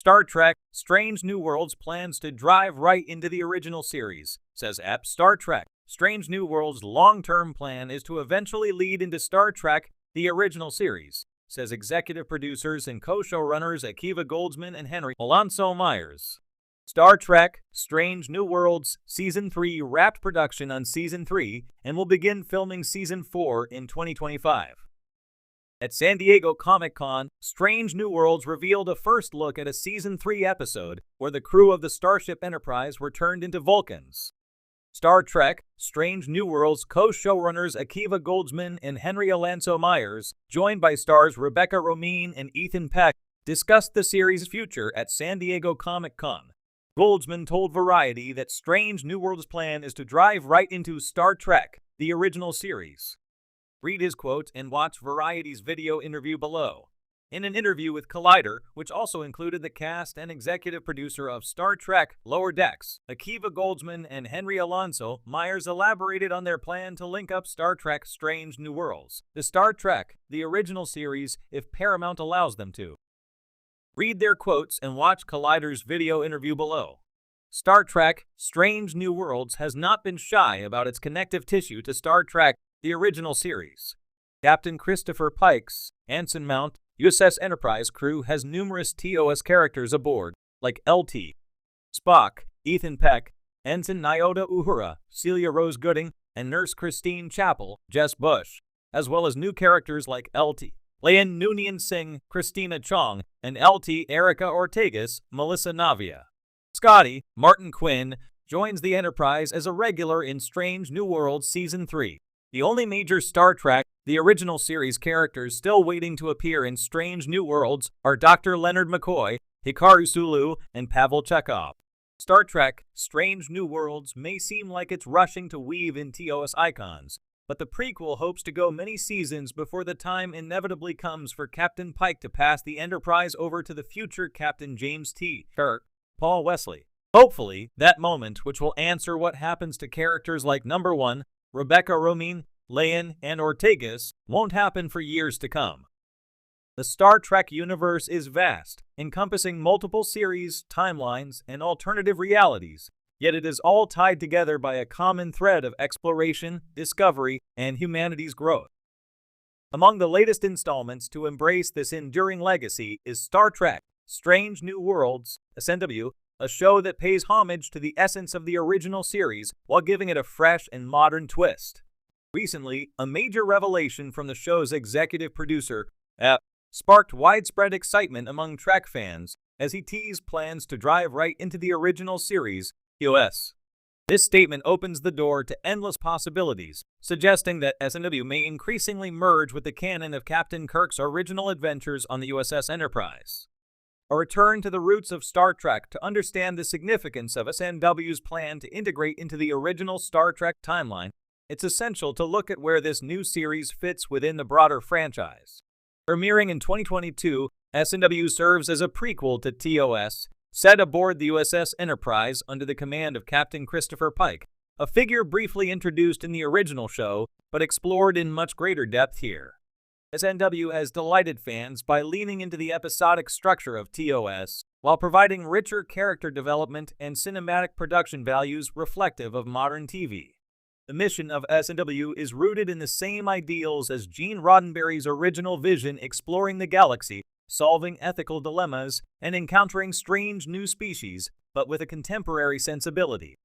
Star Trek Strange New Worlds plans to drive right into the original series, says Ep. Star Trek Strange New Worlds' long-term plan is to eventually lead into Star Trek, the original series, says executive producers and co-showrunners Akiva Goldsman and Henry Alonso Myers. Star Trek Strange New Worlds Season 3 wrapped production on Season 3 and will begin filming Season 4 in 2025. At San Diego Comic-Con, Strange New Worlds revealed a first look at a Season 3 episode where the crew of the Starship Enterprise were turned into Vulcans. Star Trek Strange New Worlds co-showrunners Akiva Goldsman and Henry Alonso Myers, joined by stars Rebecca Romijn and Ethan Peck, discussed the series' future at San Diego Comic-Con. Goldsman told Variety that Strange New Worlds' plan is to drive right into Star Trek, the original series. Read his quote and watch Variety's video interview below. In an interview with Collider, which also included the cast and executive producer of Star Trek Lower Decks, Akiva Goldsman and Henry Alonso Myers elaborated on their plan to link up Star Trek Strange New Worlds, the Star Trek, the original series, if Paramount allows them to. Read their quotes and watch Collider's video interview below. Star Trek Strange New Worlds has not been shy about its connective tissue to Star Trek, the original series. Captain Christopher Pike's Anson Mount USS Enterprise crew has numerous TOS characters aboard, like LT, Spock, Ethan Peck, Ensign Nyota Uhura, Celia Rose Gooding, and Nurse Christine Chapel, Jess Bush, as well as new characters like LT, Leon Noonien Singh, Christina Chong, and LT Erica Ortegas, Melissa Navia. Scotty, Martin Quinn, joins the Enterprise as a regular in Strange New Worlds Season 3. The only major Star Trek, the original series characters still waiting to appear in Strange New Worlds are Dr. Leonard McCoy, Hikaru Sulu, and Pavel Chekhov. Star Trek Strange New Worlds may seem like it's rushing to weave in TOS icons, but the prequel hopes to go many seasons before the time inevitably comes for Captain Pike to pass the Enterprise over to the future Captain James T. Kirk, Paul Wesley. Hopefully, that moment which will answer what happens to characters like Number 1, Rebecca Romijn, Leon, and Ortegas won't happen for years to come. The Star Trek universe is vast, encompassing multiple series, timelines, and alternative realities, yet it is all tied together by a common thread of exploration, discovery, and humanity's growth. Among the latest installments to embrace this enduring legacy is Star Trek Strange New Worlds, SNW, a show that pays homage to the essence of the original series while giving it a fresh and modern twist. Recently, a major revelation from the show's executive producer, sparked widespread excitement among Trek fans as he teased plans to drive right into the original series, TOS. This statement opens the door to endless possibilities, suggesting that SNW may increasingly merge with the canon of Captain Kirk's original adventures on the USS Enterprise. A return to the roots of Star Trek to understand the significance of SNW's plan to integrate into the original Star Trek timeline, it's essential to look at where this new series fits within the broader franchise. Premiering in 2022, SNW serves as a prequel to TOS, set aboard the USS Enterprise under the command of Captain Christopher Pike, a figure briefly introduced in the original show, but explored in much greater depth here. SNW has delighted fans by leaning into the episodic structure of TOS, while providing richer character development and cinematic production values reflective of modern TV. The mission of SNW is rooted in the same ideals as Gene Roddenberry's original vision, exploring the galaxy, solving ethical dilemmas, and encountering strange new species, but with a contemporary sensibility.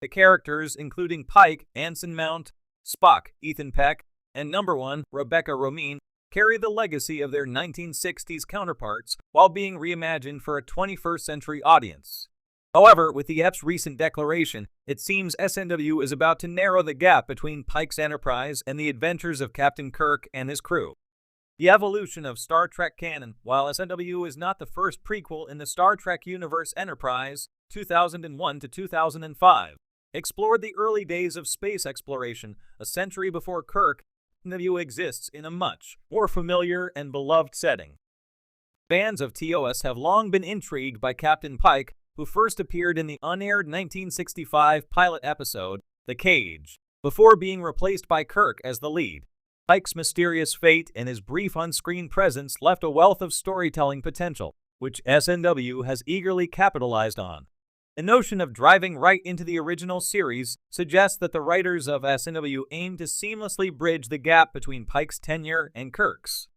The characters, including Pike, Anson Mount, Spock, Ethan Peck, and Number 1, Rebecca Romijn, carry the legacy of their 1960s counterparts while being reimagined for a 21st century audience. However, with the EP's recent declaration, it seems SNW is about to narrow the gap between Pike's Enterprise and the adventures of Captain Kirk and his crew. The evolution of Star Trek canon, while SNW is not the first prequel in the Star Trek universe, Enterprise, 2001 to 2005, explored the early days of space exploration, a century before Kirk. SNW exists in a much more familiar and beloved setting. Fans of TOS have long been intrigued by Captain Pike, who first appeared in the unaired 1965 pilot episode, The Cage, before being replaced by Kirk as the lead. Pike's mysterious fate and his brief on-screen presence left a wealth of storytelling potential, which SNW has eagerly capitalized on. The notion of driving right into the original series suggests that the writers of SNW aim to seamlessly bridge the gap between Pike's tenure and Kirk's.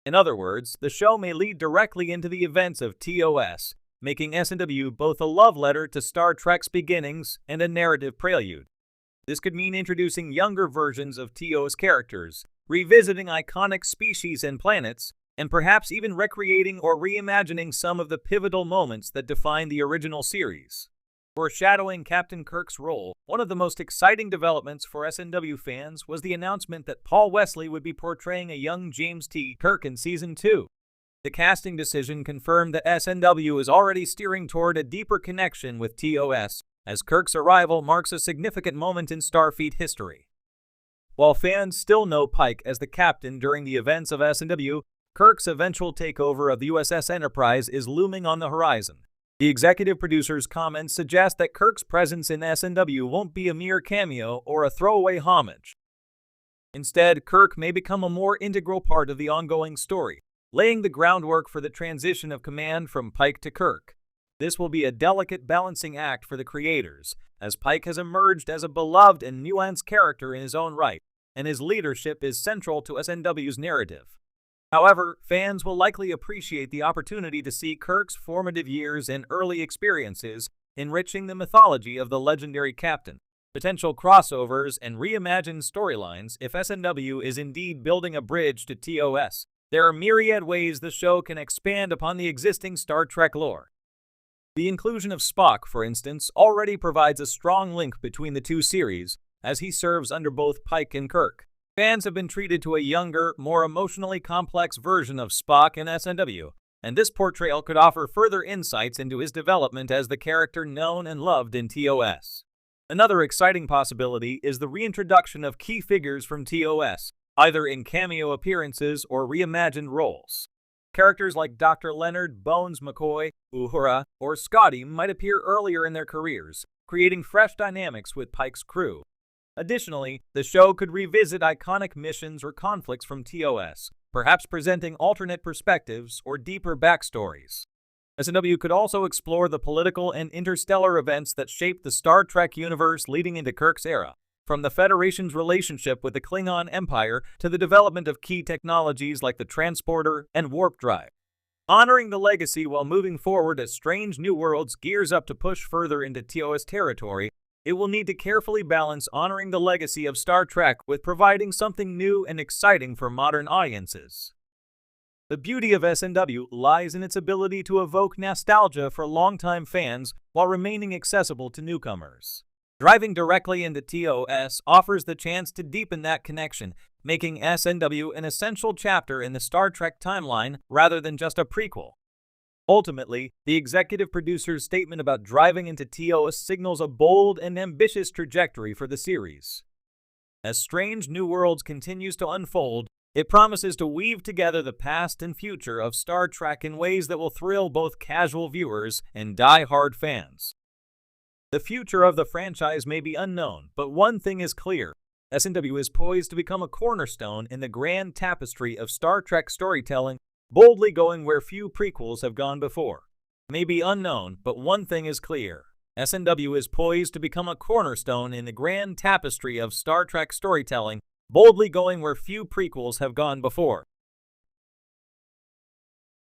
In other words, the show may lead directly into the events of TOS, making SNW both a love letter to Star Trek's beginnings and a narrative prelude. This could mean introducing younger versions of TOS characters, revisiting iconic species and planets, and perhaps even recreating or reimagining some of the pivotal moments that define the original series. Foreshadowing Captain Kirk's role, one of the most exciting developments for SNW fans was the announcement that Paul Wesley would be portraying a young James T. Kirk in Season 2. The casting decision confirmed that SNW is already steering toward a deeper connection with TOS, as Kirk's arrival marks a significant moment in Starfleet history. While fans still know Pike as the captain during the events of SNW, Kirk's eventual takeover of the USS Enterprise is looming on the horizon. The executive producer's comments suggest that Kirk's presence in SNW won't be a mere cameo or a throwaway homage. Instead, Kirk may become a more integral part of the ongoing story, laying the groundwork for the transition of command from Pike to Kirk. This will be a delicate balancing act for the creators, as Pike has emerged as a beloved and nuanced character in his own right, and his leadership is central to SNW's narrative. However, fans will likely appreciate the opportunity to see Kirk's formative years and early experiences, enriching the mythology of the legendary captain. Potential crossovers and reimagined storylines if SNW is indeed building a bridge to TOS. There are myriad ways the show can expand upon the existing Star Trek lore. The inclusion of Spock, for instance, already provides a strong link between the two series, as he serves under both Pike and Kirk. Fans have been treated to a younger, more emotionally complex version of Spock in SNW, and this portrayal could offer further insights into his development as the character known and loved in TOS. Another exciting possibility is the reintroduction of key figures from TOS, either in cameo appearances or reimagined roles. Characters like Dr. Leonard Bones McCoy, Uhura, or Scotty might appear earlier in their careers, creating fresh dynamics with Pike's crew. Additionally, the show could revisit iconic missions or conflicts from TOS, perhaps presenting alternate perspectives or deeper backstories. SNW could also explore the political and interstellar events that shaped the Star Trek universe leading into Kirk's era, from the Federation's relationship with the Klingon Empire to the development of key technologies like the transporter and warp drive. Honoring the legacy while moving forward as Strange New Worlds gears up to push further into TOS territory, it will need to carefully balance honoring the legacy of Star Trek with providing something new and exciting for modern audiences. The beauty of SNW lies in its ability to evoke nostalgia for longtime fans while remaining accessible to newcomers. Driving directly into TOS offers the chance to deepen that connection, making SNW an essential chapter in the Star Trek timeline rather than just a prequel. Ultimately, the executive producer's statement about driving into TOS signals a bold and ambitious trajectory for the series. As Strange New Worlds continues to unfold, it promises to weave together the past and future of Star Trek in ways that will thrill both casual viewers and die-hard fans. The future of the franchise may be unknown, but one thing is clear. SNW is poised to become a cornerstone in the grand tapestry of Star Trek storytelling, boldly going where few prequels have gone before. It may be unknown, but one thing is clear. SNW is poised to become a cornerstone in the grand tapestry of Star Trek storytelling, boldly going where few prequels have gone before.